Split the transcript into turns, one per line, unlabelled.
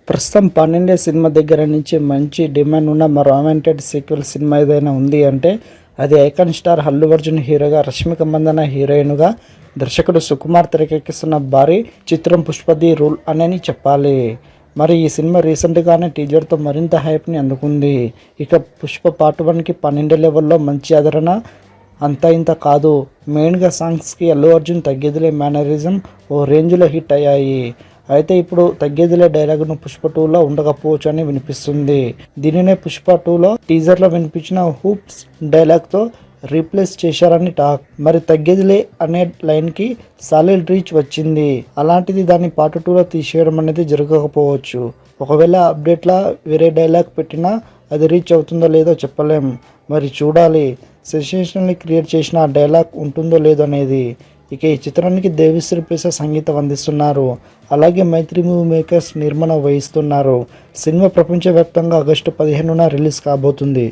ప్రస్తుతం 12 సినిమా దగ్గర నుంచి మంచి డిమాండ్ ఉన్న మరో అవాంటెడ్ సీక్వెల్ సినిమా ఏదైనా ఉంది అంటే అది ఐకాన్ స్టార్ అల్లు అర్జున్ హీరోగా, రష్మిక మందన హీరోయిన్గా, దర్శకుడు సుకుమార్ తెరకెక్కిస్తున్న భారీ చిత్రం పుష్ప ది రూల్ అని చెప్పాలి. మరి ఈ సినిమా రీసెంట్గానే టీజర్తో మరింత హైప్ని అందుకుంది. ఇక పుష్ప పార్ట్ 1కి 12 లెవెల్లో మంచి ఆదరణ అంతా ఇంత కాదు. మెయిన్గా సాంగ్స్కి అల్లు అర్జున్ తగ్గేదిలే మేనరిజం ఓ రేంజ్లో హిట్ అయ్యాయి. అయితే ఇప్పుడు తగ్గేదిలే డైలాగ్ను పుష్ప 2లో ఉండకపోవచ్చు అని వినిపిస్తుంది. దీనినే పుష్ప 2లో టీజర్లో వినిపించిన హూప్స్ డైలాగ్తో రీప్లేస్ చేశారని టాక్. మరి తగ్గేదిలే అనే లైన్కి సాలిడ్ రీచ్ వచ్చింది. అలాంటిది దాన్ని పార్ట్ 2లో తీసేయడం అనేది జరగకపోవచ్చు. ఒకవేళ అప్డేట్లా వేరే డైలాగ్ పెట్టినా అది రీచ్ అవుతుందో లేదో చెప్పలేం. మరి చూడాలి సెన్సేషనల్ని క్రియేట్ చేసిన ఆ డైలాగ్ ఉంటుందో లేదో అనేది. ఇక ఈ చిత్రానికి దేవిశ్రీ ప్రసాద్ సంగీతం అందిస్తున్నారు. అలాగే మైత్రి మూవీ మేకర్స్ నిర్మాణం వహిస్తున్నారు. సినిమా ప్రపంచవ్యాప్తంగా ఆగస్టు 15న రిలీజ్ కాబోతుంది.